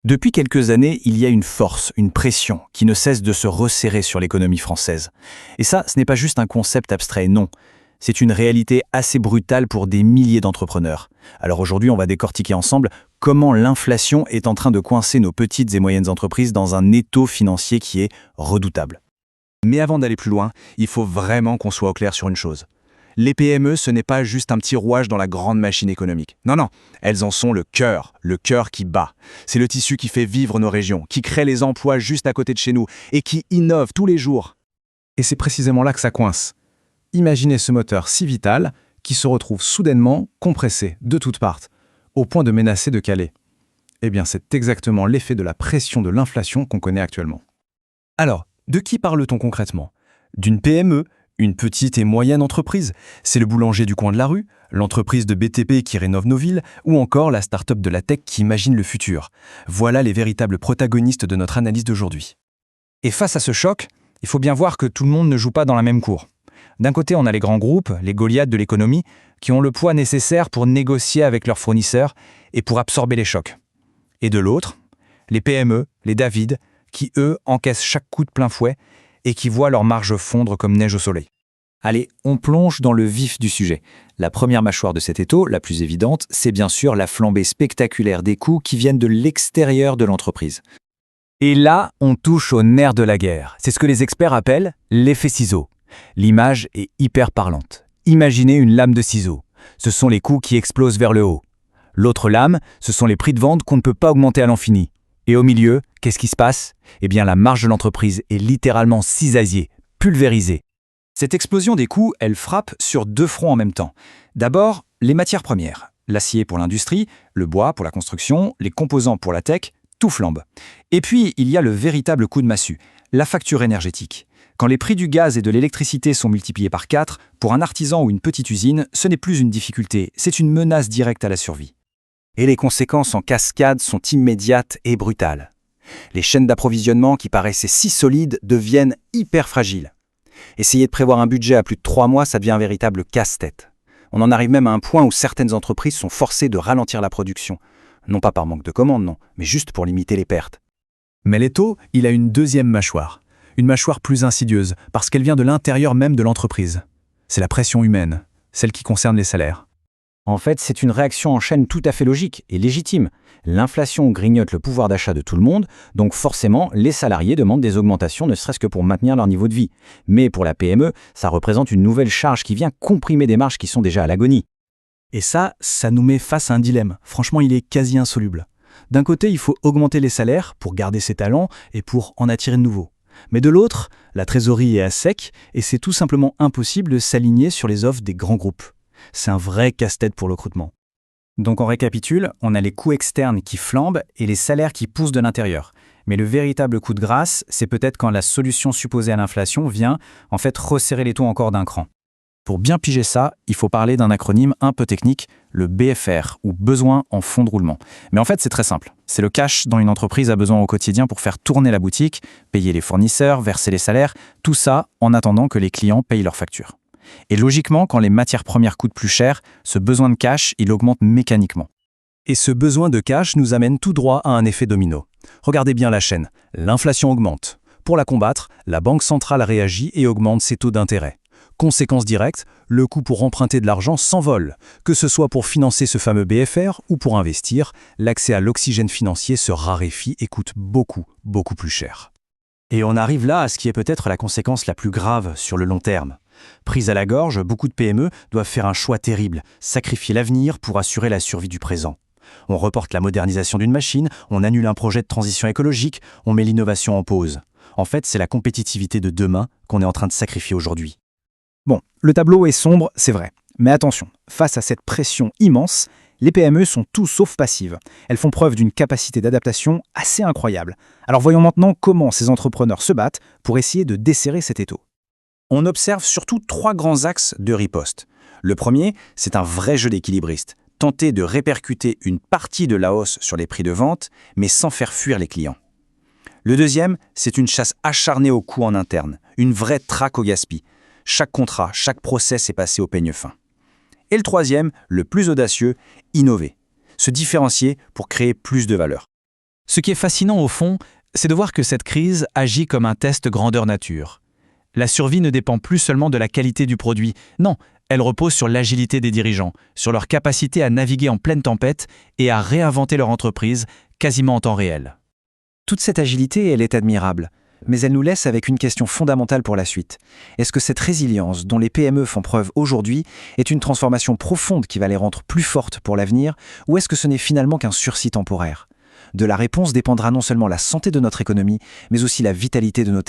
Depuis quelques années, il y a une force, une pression qui ne cesse de se resserrer sur l'économie française. Et ça, ce n'est pas juste un concept abstrait, non. C'est une réalité assez brutale pour des milliers d'entrepreneurs. Alors aujourd'hui, on va décortiquer ensemble comment l'inflation est en train de coincer nos petites et moyennes entreprises dans un étau financier qui est redoutable. Mais avant d'aller plus loin, il faut vraiment qu'on soit au clair sur une chose. Les PME, ce n'est pas juste un petit rouage dans la grande machine économique. Non, non, elles en sont le cœur qui bat. C'est le tissu qui fait vivre nos régions, qui crée les emplois juste à côté de chez nous et qui innove tous les jours. Et c'est précisément là que ça coince. Imaginez ce moteur si vital qui se retrouve soudainement compressé de toutes parts, au point de menacer de caler. Eh bien, c'est exactement l'effet de la pression de l'inflation qu'on connaît actuellement. Alors, de qui parle-t-on concrètement? D'une PME, une petite et moyenne entreprise? C'est le boulanger du coin de la rue, l'entreprise de BTP qui rénove nos villes, ou encore la start-up de la tech qui imagine le futur. Voilà les véritables protagonistes de notre analyse d'aujourd'hui. Et face à ce choc, il faut bien voir que tout le monde ne joue pas dans la même cour. D'un côté, on a les grands groupes, les Goliaths de l'économie, qui ont le poids nécessaire pour négocier avec leurs fournisseurs et pour absorber les chocs. Et de l'autre, les PME, les David, qui eux encaissent chaque coup de plein fouet et qui voient leurs marges fondre comme neige au soleil. Allez, on plonge dans le vif du sujet. La première mâchoire de cet étau, la plus évidente, c'est bien sûr la flambée spectaculaire des coûts qui viennent de l'extérieur de l'entreprise. Et là, on touche au nerf de la guerre. C'est ce que les experts appellent l'effet ciseau. L'image est hyper parlante. Imaginez une lame de ciseaux. Ce sont les coûts qui explosent vers le haut. L'autre lame, ce sont les prix de vente qu'on ne peut pas augmenter à l'infini. Et au milieu, qu'est-ce qui se passe? Eh bien, la marge de l'entreprise est littéralement cisaillée, pulvérisée. Cette explosion des coûts, elle frappe sur deux fronts en même temps. D'abord, les matières premières. L'acier pour l'industrie, le bois pour la construction, les composants pour la tech, tout flambe. Et puis, il y a le véritable coup de massue, la facture énergétique. Quand les prix du gaz et de l'électricité sont multipliés par 4, pour un artisan ou une petite usine, ce n'est plus une difficulté, c'est une menace directe à la survie. Et les conséquences en cascade sont immédiates et brutales. Les chaînes d'approvisionnement qui paraissaient si solides deviennent hyper fragiles. Essayer de prévoir un budget à plus de 3 mois, ça devient un véritable casse-tête. On en arrive même à un point où certaines entreprises sont forcées de ralentir la production. Non pas par manque de commandes, non, mais juste pour limiter les pertes. Mais l'étau, il a une deuxième mâchoire. Une mâchoire plus insidieuse, parce qu'elle vient de l'intérieur même de l'entreprise. C'est la pression humaine, celle qui concerne les salaires. En fait, c'est une réaction en chaîne tout à fait logique et légitime. L'inflation grignote le pouvoir d'achat de tout le monde, donc forcément, les salariés demandent des augmentations ne serait-ce que pour maintenir leur niveau de vie. Mais pour la PME, ça représente une nouvelle charge qui vient comprimer des marges qui sont déjà à l'agonie. Et ça nous met face à un dilemme. Franchement, il est quasi insoluble. D'un côté, il faut augmenter les salaires pour garder ses talents et pour en attirer de nouveaux. Mais de l'autre, la trésorerie est à sec et c'est tout simplement impossible de s'aligner sur les offres des grands groupes. C'est un vrai casse-tête pour le recrutement. Donc on récapitule, on a les coûts externes qui flambent et les salaires qui poussent de l'intérieur. Mais le véritable coup de grâce, c'est peut-être quand la solution supposée à l'inflation vient en fait resserrer les taux encore d'un cran. Pour bien piger ça, il faut parler d'un acronyme un peu technique, le BFR, ou besoin en fonds de roulement. Mais en fait, c'est très simple. C'est le cash dont une entreprise a besoin au quotidien pour faire tourner la boutique, payer les fournisseurs, verser les salaires, tout ça en attendant que les clients payent leurs factures. Et logiquement, quand les matières premières coûtent plus cher, ce besoin de cash, il augmente mécaniquement. Et ce besoin de cash nous amène tout droit à un effet domino. Regardez bien la chaîne. L'inflation augmente. Pour la combattre, la Banque centrale réagit et augmente ses taux d'intérêt. Conséquence directe, le coût pour emprunter de l'argent s'envole. Que ce soit pour financer ce fameux BFR ou pour investir, l'accès à l'oxygène financier se raréfie et coûte beaucoup, beaucoup plus cher. Et on arrive là à ce qui est peut-être la conséquence la plus grave sur le long terme. Prises à la gorge, beaucoup de PME doivent faire un choix terrible, sacrifier l'avenir pour assurer la survie du présent. On reporte la modernisation d'une machine, on annule un projet de transition écologique, on met l'innovation en pause. En fait, c'est la compétitivité de demain qu'on est en train de sacrifier aujourd'hui. Bon, le tableau est sombre, c'est vrai. Mais attention, face à cette pression immense, les PME sont tout sauf passives. Elles font preuve d'une capacité d'adaptation assez incroyable. Alors voyons maintenant comment ces entrepreneurs se battent pour essayer de desserrer cet étau. On observe surtout 3 grands axes de riposte. Le premier, c'est un vrai jeu d'équilibriste. Tenter de répercuter une partie de la hausse sur les prix de vente, mais sans faire fuir les clients. Le deuxième, c'est une chasse acharnée aux coûts en interne, une vraie traque au gaspillage. Chaque contrat, chaque process est passé au peigne fin. Et le troisième, le plus audacieux, innover. Se différencier pour créer plus de valeur. Ce qui est fascinant au fond, c'est de voir que cette crise agit comme un test grandeur nature. La survie ne dépend plus seulement de la qualité du produit, non, elle repose sur l'agilité des dirigeants, sur leur capacité à naviguer en pleine tempête et à réinventer leur entreprise quasiment en temps réel. Toute cette agilité, elle est admirable, mais elle nous laisse avec une question fondamentale pour la suite. Est-ce que cette résilience dont les PME font preuve aujourd'hui est une transformation profonde qui va les rendre plus fortes pour l'avenir, ou est-ce que ce n'est finalement qu'un sursis temporaire ? De la réponse dépendra non seulement la santé de notre économie, mais aussi la vitalité de nos territoires.